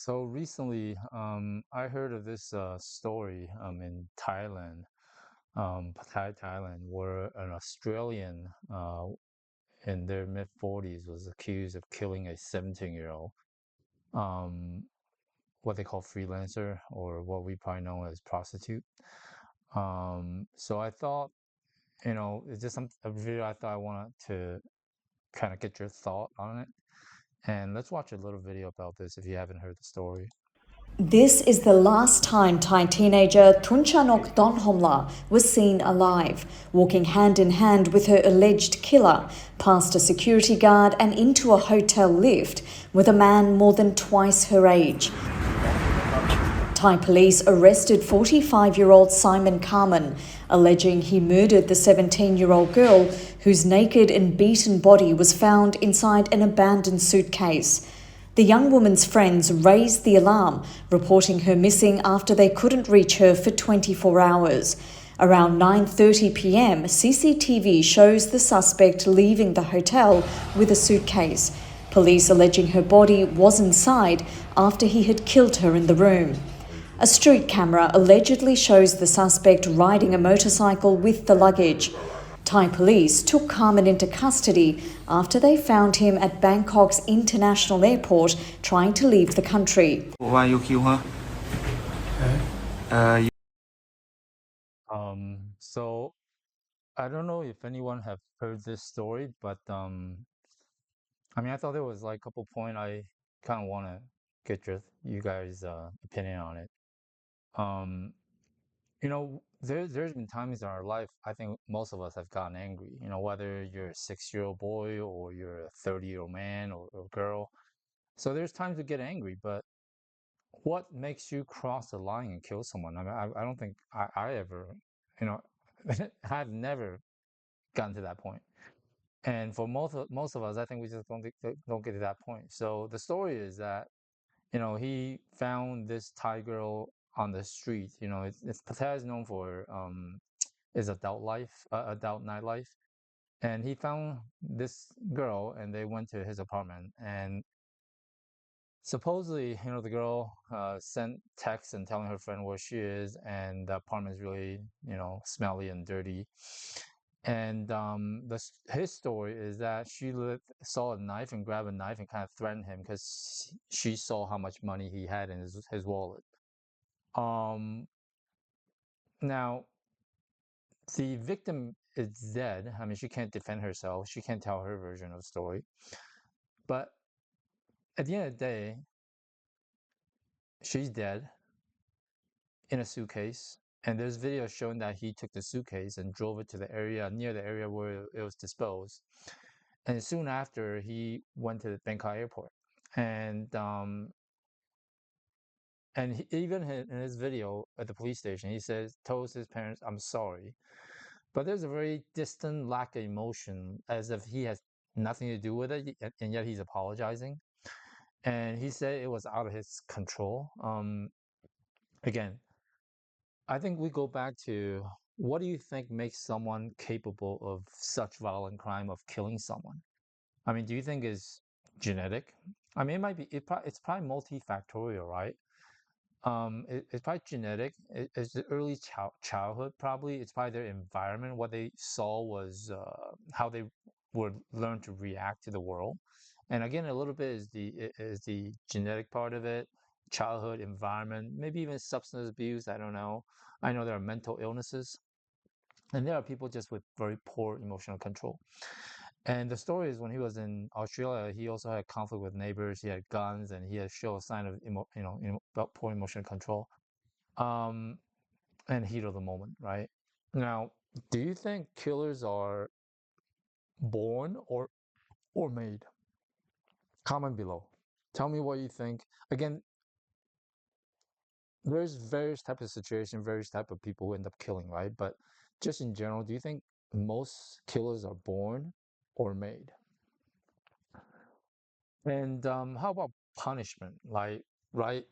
So recently, I heard of this story in Thailand, Pattaya, Thailand, where an Australian in their mid 40s was accused of killing a 17-year-old, um, what they call freelancer, or what we probably know as prostitute. So I thought, it's just a video I thought I wanted to kind of get your thought on it. And let's watch a little video about this if you haven't heard the story. This is the last time Thai teenager Thunchanok Donhomla was seen alive, walking hand in hand with her alleged killer, past a security guard and into a hotel lift with a man more than twice her age. Thai police arrested 45-year-old Simon Carmen, alleging he murdered the 17-year-old girl whose naked and beaten body was found inside an abandoned suitcase. The young woman's friends raised the alarm, reporting her missing after they couldn't reach her for 24 hours. Around 9:30 p.m, CCTV shows the suspect leaving the hotel with a suitcase. Police alleging her body was inside after he had killed her in the room. A street camera allegedly shows the suspect riding a motorcycle with the luggage. Thai police took Carmen into custody after they found him at Bangkok's international airport trying to leave the country. Why you kill her? You So I don't know if anyone have heard this story, but I mean, I thought there was like a couple point I kind of want to get you guys' opinion on it. Um, there's been times in our life I think most of us have gotten angry. Whether you're a 6-year-old boy or you're a 30-year-old man or girl. So there's times to get angry, but what makes you cross the line and kill someone? I mean, I don't think I ever, you know, I've never gotten to that point. And for most of us, I think we just don't get to that point. So the story is that he found this Thai girl on the street. It's Pattaya is known for is adult life, adult nightlife, and he found this girl, and they went to his apartment. And supposedly, the girl sent texts and telling her friend where she is, and the apartment is really, smelly and dirty. And his story is that she saw a knife and grabbed a knife and kind of threatened him because she saw how much money he had in his wallet. Um, Now, the victim is dead. I mean, she can't defend herself. She can't tell her version of the story. But at the end of the day, she's dead in a suitcase. And there's video showing that he took the suitcase and drove it to the area near the area where it was disposed. And soon after, he went to the Bangkok airport. And even in his video at the police station, he tells his parents, "I'm sorry." But there's a very distant lack of emotion, as if he has nothing to do with it, and yet he's apologizing. And he said it was out of his control. Again, I think we go back to, what do you think makes someone capable of such violent crime of killing someone? I mean, do you think is genetic? I mean, it might be. It's probably multifactorial, right? It's probably genetic. It's the early childhood, probably. It's probably their environment. What they saw was how they would learn to react to the world. And again, a little bit is the genetic part of it, childhood environment, maybe even substance abuse. I don't know. I know there are mental illnesses, and there are people just with very poor emotional control. And the story is, when he was in Australia, he also had conflict with neighbors. He had guns, and he had shown a sign of about poor emotional control, um, and heat of the moment. Right now, do you think killers are born or made? Comment below. Tell me what you think. Again, there's various types of situation, various type of people who end up killing, right? But just in general, do you think most killers are born or made? And how about punishment? Like, right?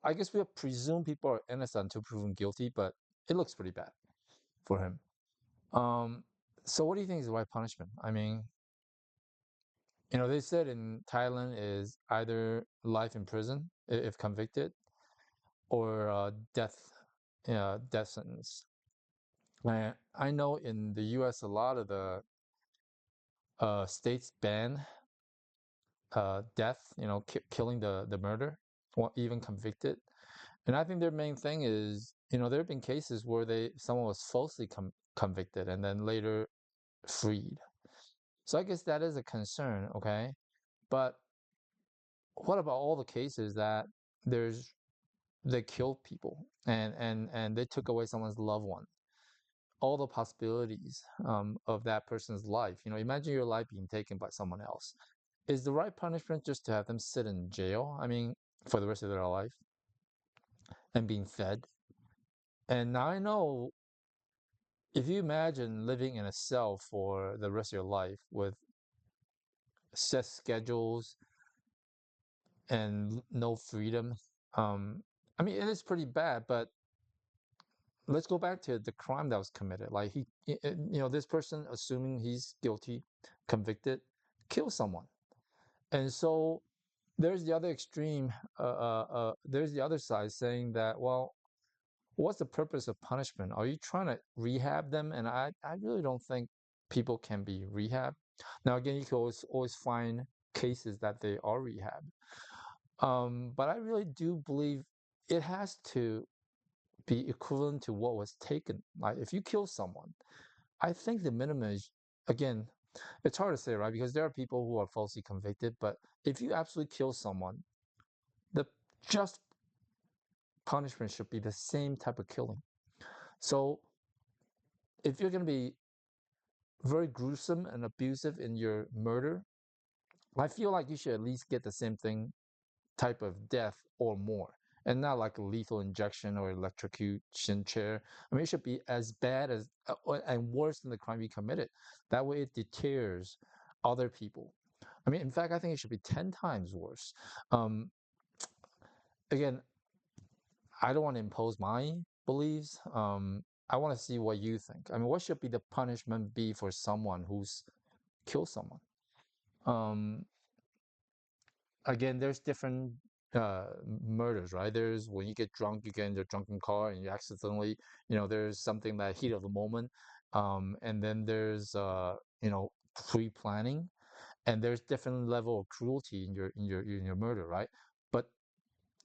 I guess we'll presume people are innocent until proven guilty, but it looks pretty bad for him. Um, so what do you think is the right punishment? I mean, They said in Thailand is either life in prison if convicted, or death sentence. I know in the U.S. a lot of the states ban death, killing the murder, or even convicted. And I think their main thing is, there have been cases where someone was falsely convicted and then later freed. So I guess that is a concern, okay? But what about all the cases that there's they killed people and they took away someone's loved one? All the possibilities of that person's life. Imagine your life being taken by someone else. Is the right punishment just to have them sit in jail? I mean, for the rest of their life and being fed? And now I know, if you imagine living in a cell for the rest of your life with set schedules and no freedom, I mean, it is pretty bad, but let's go back to the crime that was committed. Like this person, assuming he's guilty, convicted, kills someone. And so there's the other extreme. There's the other side saying that, well, what's the purpose of punishment? Are you trying to rehab them? And I really don't think people can be rehabbed. Now, again, you can always find cases that they are rehabbed. But I really do believe it has to be equivalent to what was taken. Like if you kill someone, I think the minimum is, again, it's hard to say, right? Because there are people who are falsely convicted, but if you absolutely kill someone, the just punishment should be the same type of killing. So if you're going to be very gruesome and abusive in your murder, I feel like you should at least get the same thing, type of death or more, and not like a lethal injection or electrocution chair. I mean, it should be as bad as and worse than the crime you committed. That way, it deters other people. I mean, in fact, I think it should be 10 times worse. Um, Again, I don't want to impose my beliefs. I want to see what you think. I mean, what should be the punishment be for someone who's killed someone? Um, Again, there's different murders, right? There's when you get drunk, you get in your drunken car and you accidentally, there's something that heat of the moment. And then there's pre-planning, and there's different level of cruelty in your murder, right? But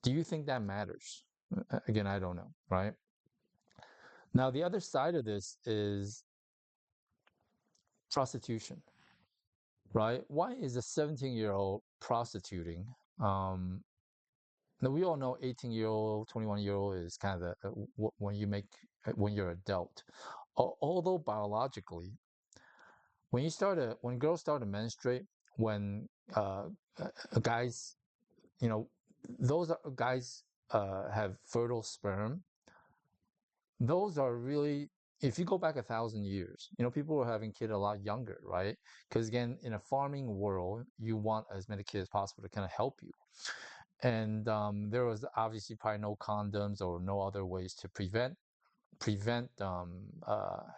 do you think that matters? Again, I don't know, right? Now, the other side of this is prostitution, right? Why is a 17-year-old prostituting? Um, Now we all know 18-year-old, 21-year-old is kind of when you're adult. Although biologically, when girls start to menstruate, when guys, you know, those are guys have fertile sperm. Those are really, if you go back 1,000 years, people were having kids a lot younger, right? Because again, in a farming world, you want as many kids as possible to kind of help you. And there was obviously probably no condoms or no other ways to prevent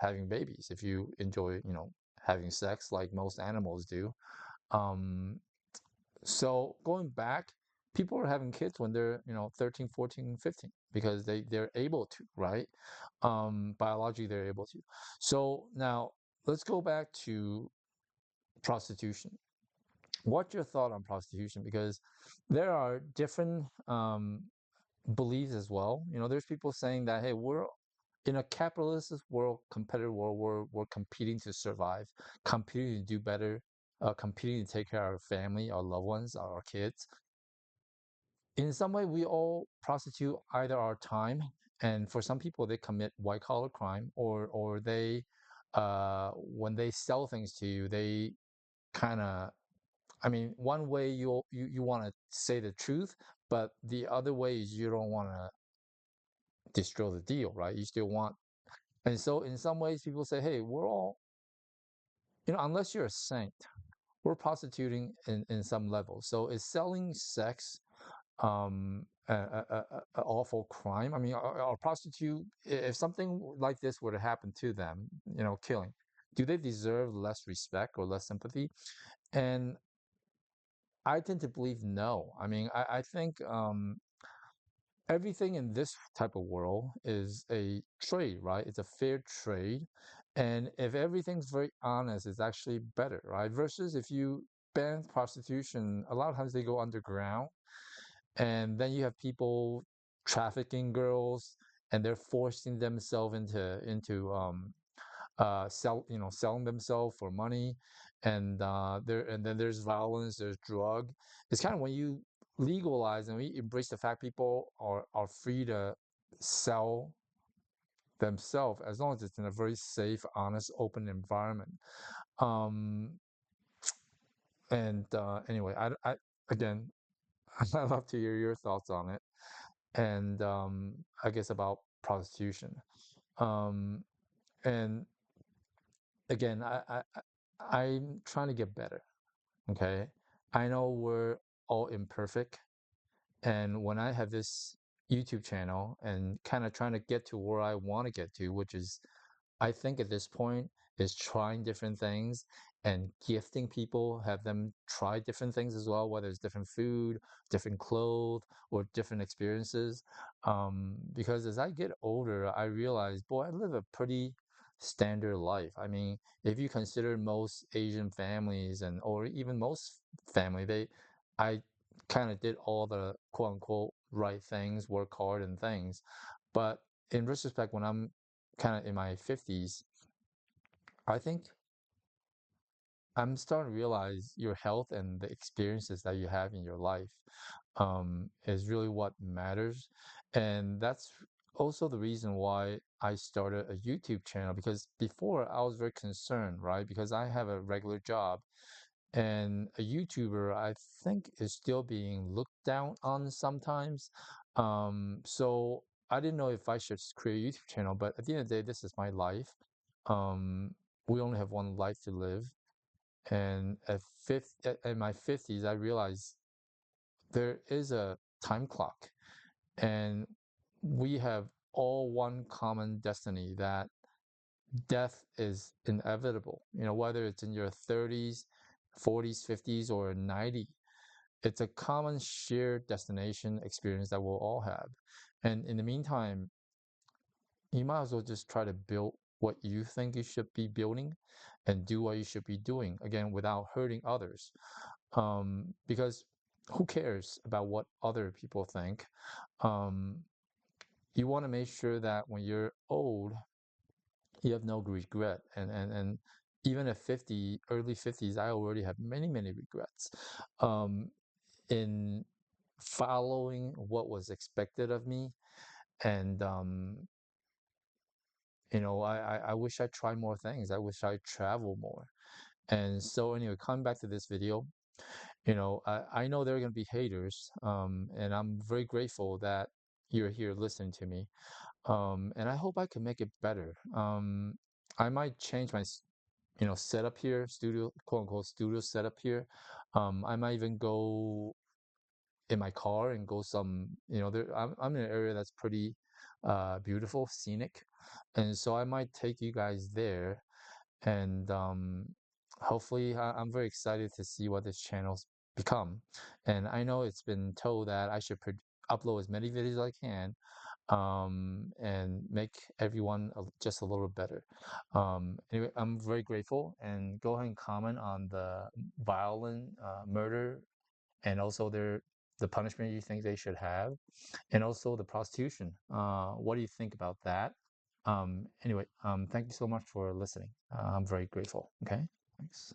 having babies if you enjoy having sex like most animals do. Um, so going back, people are having kids when they're 13, 14, 15 because they're able to, right? Biologically they're able to. So now let's go back to prostitution. What's your thought on prostitution? Because there are different beliefs as well. There's people saying that, hey, we're in a capitalist world, competitive world, we're competing to survive, competing to do better, competing to take care of our family, our loved ones, our kids. In some way, we all prostitute either our time, and for some people, they commit white collar crime, or they, when they sell things to you, they kind of, I mean, one way you want to say the truth, but the other way is you don't want to destroy the deal, right? You still want, and so in some ways, people say, hey, we're all, unless you're a saint, we're prostituting in some level. So is selling sex a awful crime? I mean, are prostitute, if something like this were to happen to them, killing, do they deserve less respect or less sympathy? And I tend to believe no. I mean, I think everything in this type of world is a trade, right? It's a fair trade. And if everything's very honest, it's actually better, right? Versus if you ban prostitution, a lot of times they go underground, and then you have people trafficking girls, and they're forcing themselves into selling themselves for money, and then there's violence, there's drug. It's kind of when you legalize and we embrace the fact people are free to sell themselves as long as it's in a very safe, honest, open environment. Um, and anyway, I again, I'd love to hear your thoughts on it, and I guess about prostitution. Um, and again, I'm trying to get better. Okay. I know we're all imperfect. And when I have this YouTube channel and kind of trying to get to where I want to get to, which is, I think at this point, is trying different things and gifting people, have them try different things as well, whether it's different food, different clothes, or different experiences. Because as I get older, I realize, boy, I live a pretty standard life. I mean, if you consider most Asian families and or even most family, I kind of did all the quote unquote right things, work hard and things. But in retrospect, when I'm kind of in my 50s, I think I'm starting to realize your health and the experiences that you have in your life is really what matters. And that's also the reason why I started a YouTube channel, because before I was very concerned, right? Because I have a regular job, and a YouTuber, I think, is still being looked down on sometimes. So I didn't know if I should create a YouTube channel, but at the end of the day, this is my life. Um, we only have one life to live. And in my 50s, I realized there is a time clock, and we have all one common destiny, that death is inevitable. Whether it's in your 30s, 40s, 50s, or 90, it's a common shared destination experience that we'll all have. And in the meantime, you might as well just try to build what you think you should be building and do what you should be doing, again, without hurting others. Because who cares about what other people think? Um, you want to make sure that when you're old, you have no regret. And even at 50, early 50s, I already have many, many regrets in following what was expected of me. And I wish I tried more things. I wish I traveled more. And so anyway, coming back to this video, I know there are going to be haters, and I'm very grateful that you're here listening to me. And I hope I can make it better. I might change my setup here, studio, quote unquote studio setup here. I might even go in my car and go there. I'm in an area that's pretty beautiful, scenic, and so I might take you guys there, and hopefully I'm very excited to see what this channel's become. And I know it's been told that I should upload as many videos as I can, and make everyone just a little better. Anyway, I'm very grateful, and go ahead and comment on the violent murder, and also the punishment you think they should have, and also the prostitution. What do you think about that? Anyway, thank you so much for listening. I'm very grateful. Okay, thanks.